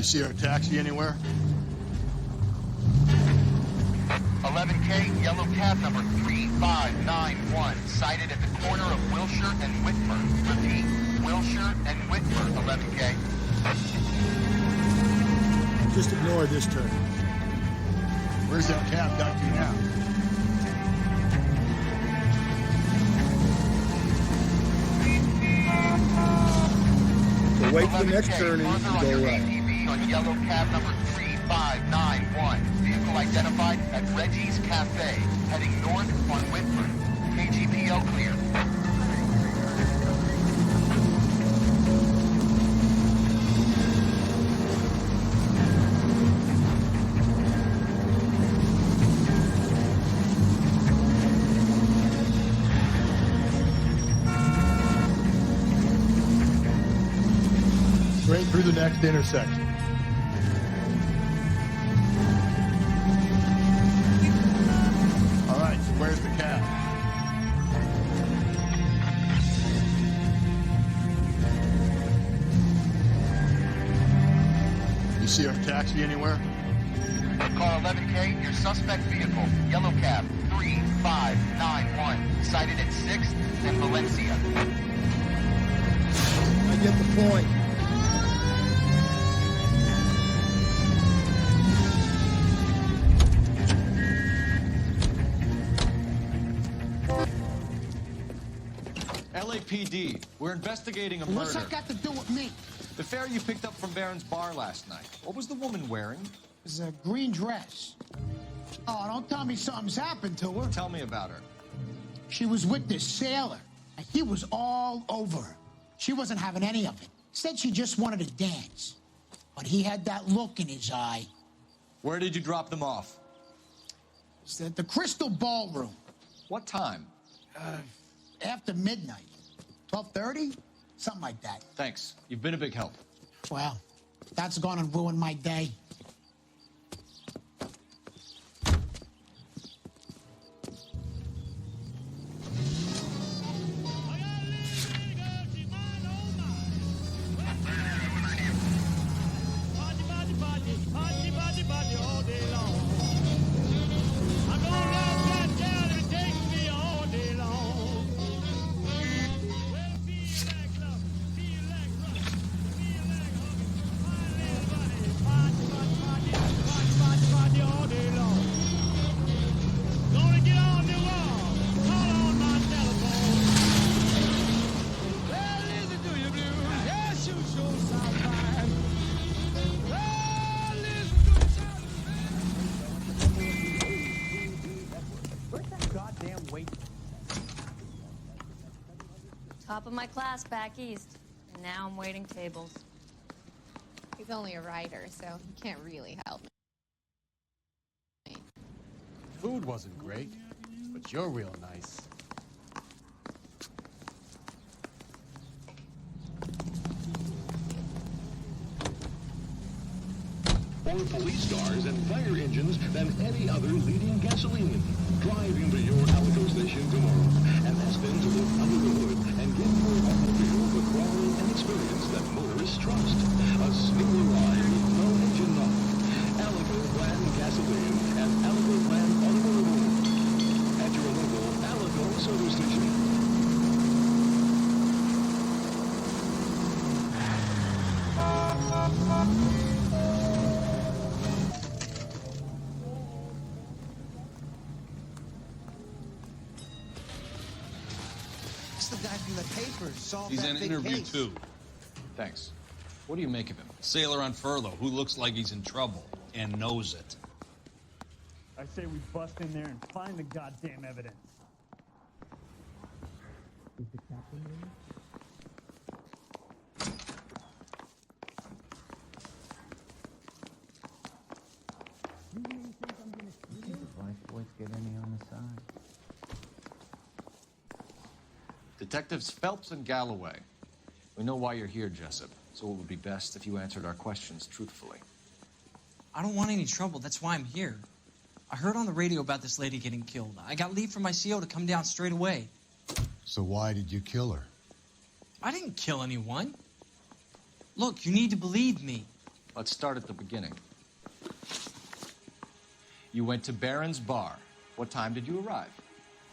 You see our taxi anywhere? 11K, yellow cab number 3591, sighted at the corner of Wilshire and Whitmer. Repeat, Wilshire and Whitmer, 11K. Just ignore this turn. Where's that cab got to now? So wait for the next turn and you go right. On yellow cab number 3591. Vehicle identified at Reggie's Cafe, heading north on Whitmer. KGPL clear. Straight through the next intersection. All right, so where's the cab? You see our taxi anywhere? Car 11K, your suspect vehicle, yellow cab 3591, sighted at 6th and Valencia. I get the point. LAPD, we're investigating a murder. What's that got to do with me? The fare you picked up from Barron's bar last night. What was the woman wearing? It was a green dress. Oh, don't tell me something's happened to her. Tell me about her. She was with this sailor, and he was all over her. She wasn't having any of it. Said she just wanted to dance. But he had that look in his eye. Where did you drop them off? It's at the Crystal Ballroom. What time? After midnight. 12:30? Something like that. Thanks. You've been a big help. Well, that's gonna ruin my day. Top of my class back east, and now I'm waiting tables. He's only a writer, so he can't really help me. Food wasn't great, but you're real nice. More police cars and fire engines than any other leading gasoline. Drive into your Alico station tomorrow and ask them to look under the hood and give your automobile the quality and experience that motorists trust. A smoother ride with no engine knock. Alico brand gasoline and Alico brand automotive. At your local Alico service station. The guy from the paper solved He's that in big interview case. too. Thanks. What do you make of him? Sailor on furlough who looks like he's in trouble and knows it. I say we bust in there and find the goddamn evidence. Is the captain there? Boys get any on the side. Detectives Phelps and Galloway. We know why you're here, Jessup, so it would be best if you answered our questions truthfully. I don't want any trouble. That's why I'm here. I heard on the radio about this lady getting killed. I got leave from my CO to come down straight away. So why did you kill her? I didn't kill anyone. Look, you need to believe me. Let's start at the beginning. You went to Barron's Bar. What time did you arrive?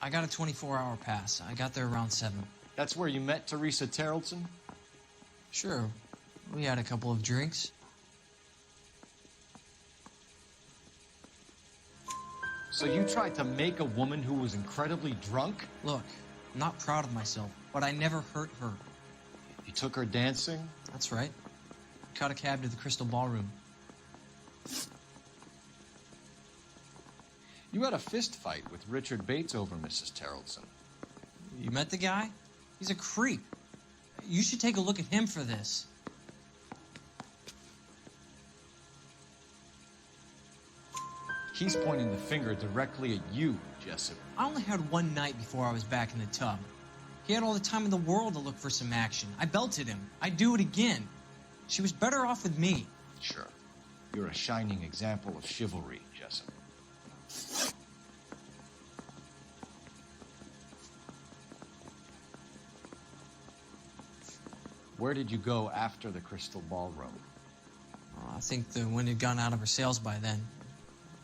I got a 24-hour pass. I got there around 7. That's where you met Teresa Terrellson? Sure. We had a couple of drinks. So you tried to make a woman who was incredibly drunk? Look, I'm not proud of myself, but I never hurt her. You took her dancing? That's right. Caught a cab to the Crystal Ballroom. You had a fist fight with Richard Bates over Mrs. Terrellson. You met the guy? He's a creep. You should take a look at him for this. He's pointing the finger directly at you, Jessup. I only had one night before I was back in the tub. He had all the time in the world to look for some action. I belted him. I'd do it again. She was better off with me. Sure. You're a shining example of chivalry, Jessup. Where did you go after the Crystal Ballroom? I think the wind had gone out of her sails by then.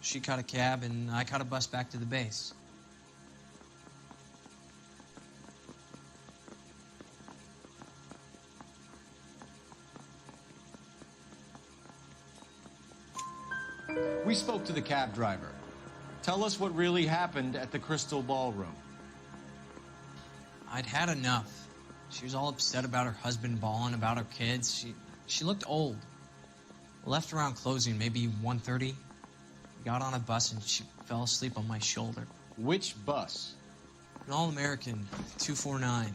She caught a cab, and I caught a bus back to the base. We spoke to the cab driver. Tell us what really happened at the Crystal Ballroom. I'd had enough. She was all upset about her husband bawling about her kids. She looked old. Left around closing, maybe 1:30. Got on a bus and she fell asleep on my shoulder. Which bus? An All-American, 249.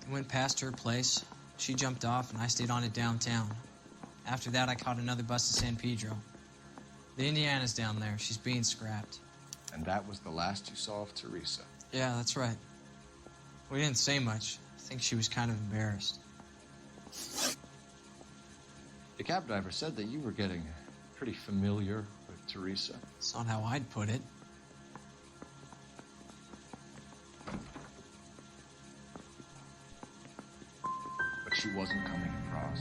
I went past her place. She jumped off and I stayed on it downtown. After that, I caught another bus to San Pedro. The Indiana's down there. She's being scrapped. And that was the last you saw of Teresa? Yeah, that's right. We didn't say much. I think she was kind of embarrassed. The cab driver said that you were getting pretty familiar with Teresa. It's not how I'd put it. But she wasn't coming across.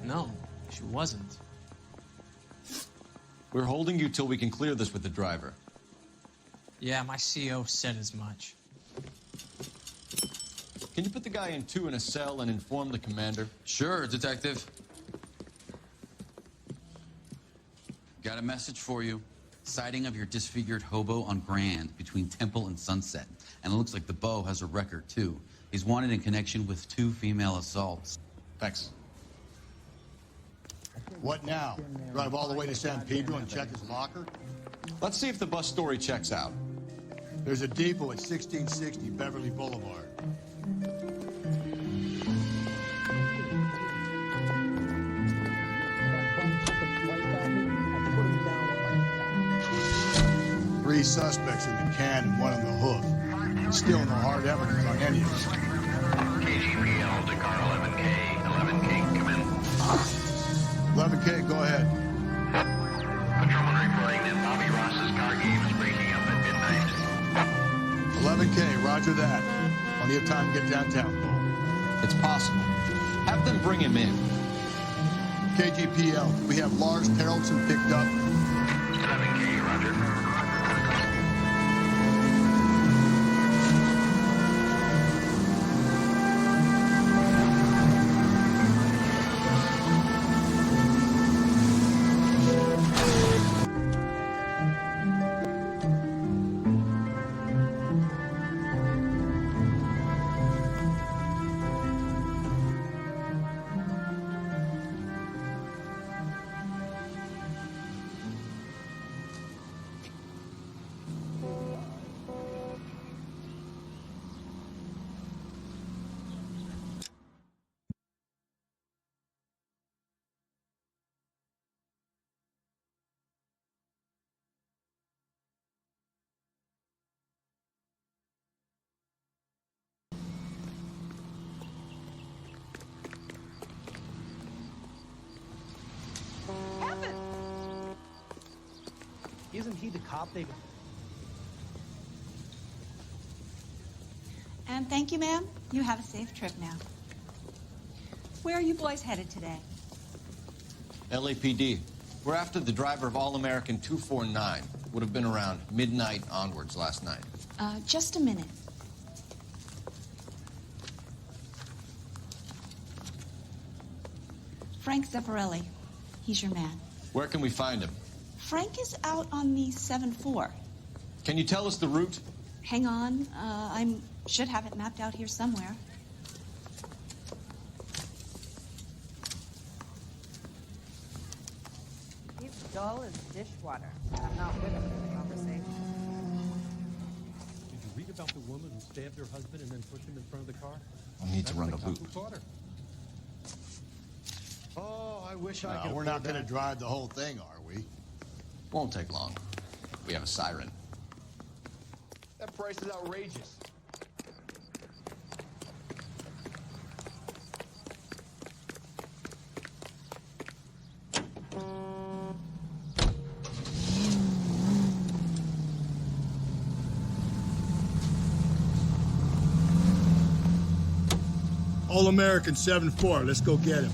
No, she wasn't. We're holding you till we can clear this with the driver. Yeah, my CO said as much. Can you put the guy in 2 in a cell and inform the commander? Sure, Detective. Got a message for you. Sighting of your disfigured hobo on Grand between Temple and Sunset. And it looks like the Beau has a record, too. He's wanted in connection with 2 female assaults. Thanks. What now? Drive all the way to San Pedro and check his locker? Let's see if the bus story checks out. There's a depot at 1660 Beverly Boulevard. Three suspects in the can and one on the hoof. Still no hard evidence on any of them. KGPL to car 11K. 11K, come in. 11K, go ahead. Patrolman reporting that Bobby Ross's car game is breaking up at midnight. 11K, roger that. Plenty of time to get downtown, Bo. It's possible. Have them bring him in. KGPL, we have Lars Terrellson picked up. 11K, roger. Isn't he the cop they... And thank you, ma'am. You have a safe trip now. Where are you boys headed today? LAPD. We're after the driver of All-American 249. Would have been around midnight onwards last night. Just a minute. Frank Zeffirelli. He's your man. Where can we find him? Frank is out on the 7-4. Can you tell us the route? Hang on. I should have it mapped out here somewhere. He's dull as dishwater. I'm not with him in the conversation. Did you read about the woman who stabbed her husband and then pushed him in front of the car? We'll need to run a loop. Oh, I wish I could. We're not going to drive the whole thing, are we? Won't take long. We have a siren. That price is outrageous. All-American 7-4. Let's go get him.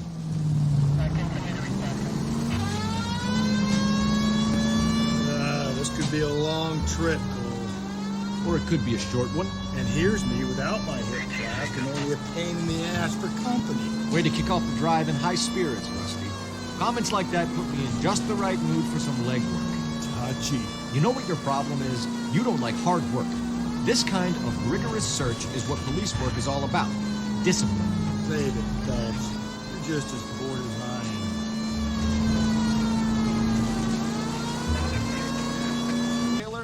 This could be a long trip, Cole. Or it could be a short one. And here's me without my hip flask and only a pain in the ass for company. Way to kick off the drive in high spirits, Rusty. Comments like that put me in just the right mood for some legwork. Tachi. You know what your problem is? You don't like hard work. This kind of rigorous search is what police work is all about. Discipline. Save it, Dubs. You're just as bored as I am.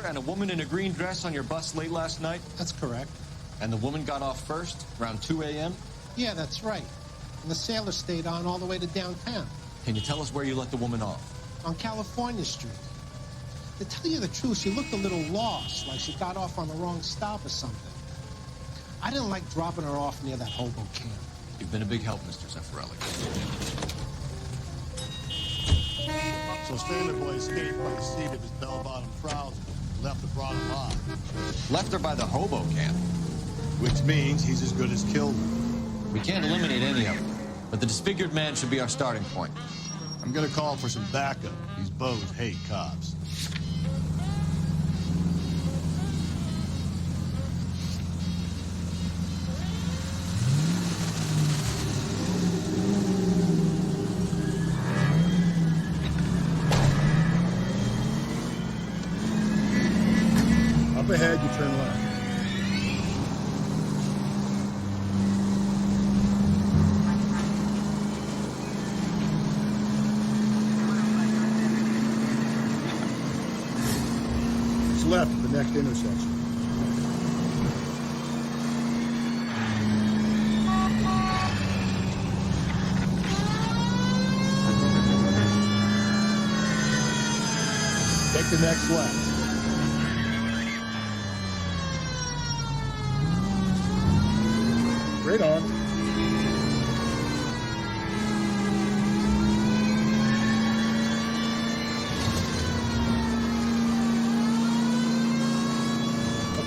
And a woman in a green dress on your bus late last night? That's correct. And the woman got off first, around 2 a.m.? Yeah, that's right. And the sailor stayed on all the way to downtown. Can you tell us where you let the woman off? On California Street. To tell you the truth, she looked a little lost, like she got off on the wrong stop or something. I didn't like dropping her off near that hobo camp. You've been a big help, Mr. Zeffirelli. So Sailor Boy escaped by the seat of his bell-bottom trousers. Left the broad alive. Left her by the hobo camp. Which means he's as good as killed her. We can't eliminate any of them, but the disfigured man should be our starting point. I'm gonna call for some backup. These bows hate cops. Up ahead, you turn left. It's left at the next intersection. Take the next left. Straight on.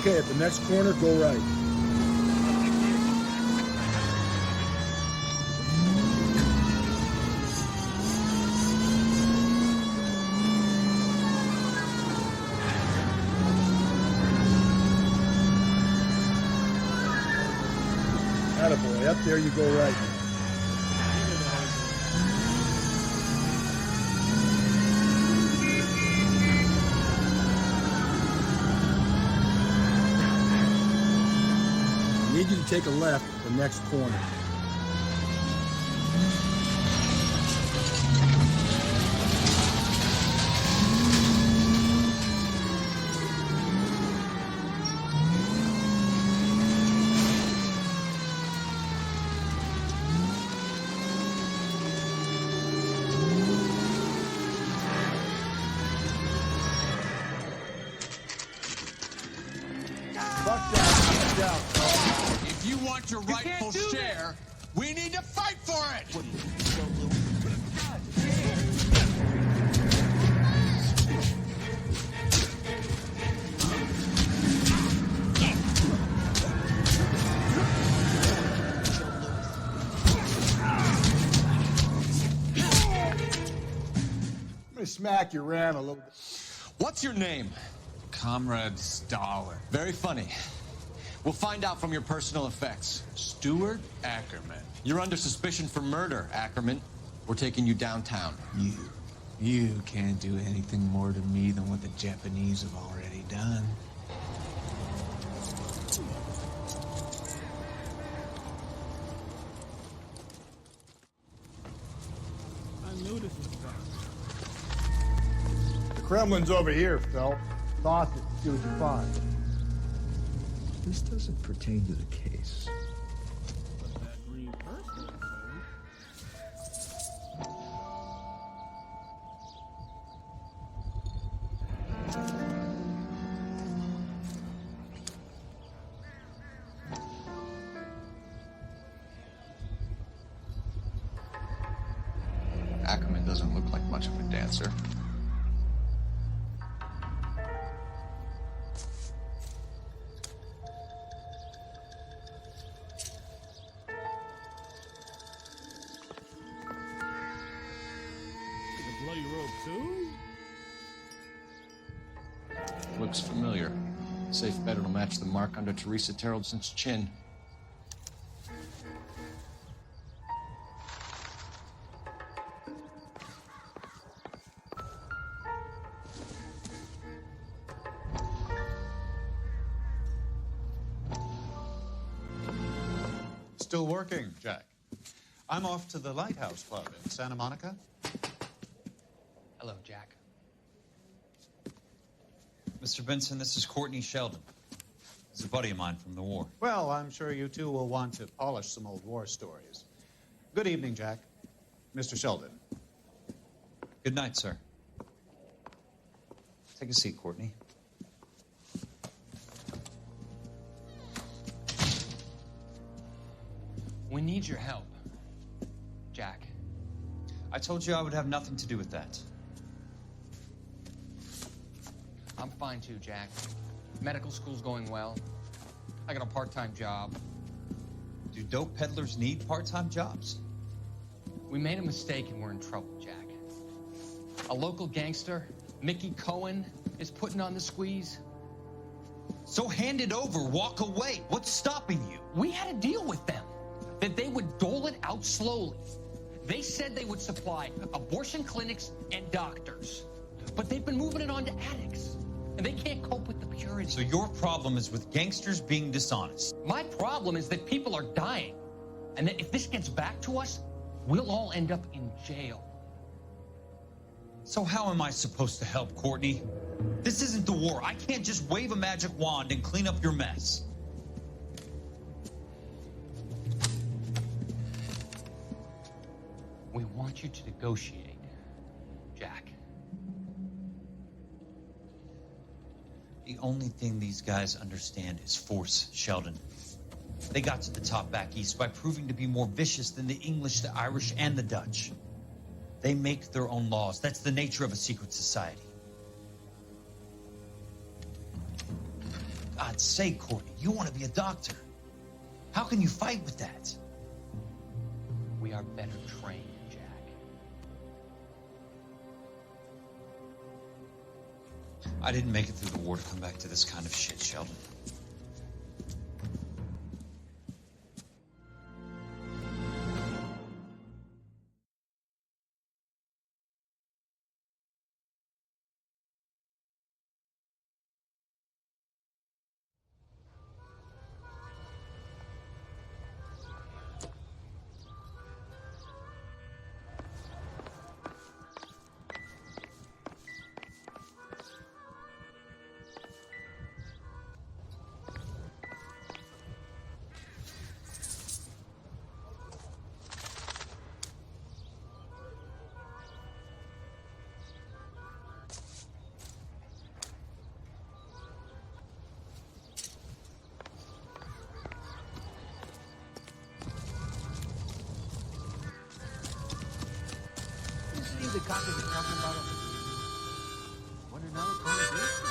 Okay, at the next corner, go right. Attaboy, up there you go right. I need you to take a left at the next corner. If you want your rightful share, we need to fight for it! gonna smack your ram a little bit. What's your name? Comrade Stalin. Very funny. We'll find out from your personal effects. Stuart Ackerman. You're under suspicion for murder, Ackerman. We're taking you downtown. You can't do anything more to me than what the Japanese have already done. I knew this was bad. The Kremlin's over here, Phelps. Toss it, see what you find. This doesn't pertain to the case. But that green person, man. Ackerman doesn't look like much of a dancer. The bloody rope, too? Looks familiar. Safe bet it'll match the mark under Teresa Terrelson's chin. Still working, Jack. I'm off to the Lighthouse Club in Santa Monica. Hello, Jack. Mr. Benson, this is Courtney Sheldon. He's a buddy of mine from the war. Well, I'm sure you two will want to polish some old war stories. Good evening, Jack. Mr. Sheldon. Good night, sir. Take a seat, Courtney. We need your help, Jack. I told you I would have nothing to do with that. I'm fine too, Jack. Medical school's going well. I got a part-time job. Do dope peddlers need part-time jobs? We made a mistake and we're in trouble, Jack. A local gangster, Mickey Cohen, is putting on the squeeze. So hand it over, walk away. What's stopping you? We had a deal with them that they would dole it out slowly. They said they would supply abortion clinics and doctors, but they've been moving it on to addicts, and they can't cope with the purity. So your problem is with gangsters being dishonest. My problem is that people are dying, and that if this gets back to us, we'll all end up in jail. So how am I supposed to help, Courtney? This isn't the war. I can't just wave a magic wand and clean up your mess. We want you to negotiate, Jack. The only thing these guys understand is force, Sheldon. They got to the top back east by proving to be more vicious than the English, the Irish, and the Dutch. They make their own laws. That's the nature of a secret society. God's sake, Courtney, you want to be a doctor. How can you fight with that? We are better trained, Jack. I didn't make it through the war to come back to this kind of shit, Sheldon. The cop is talking about what another conversation.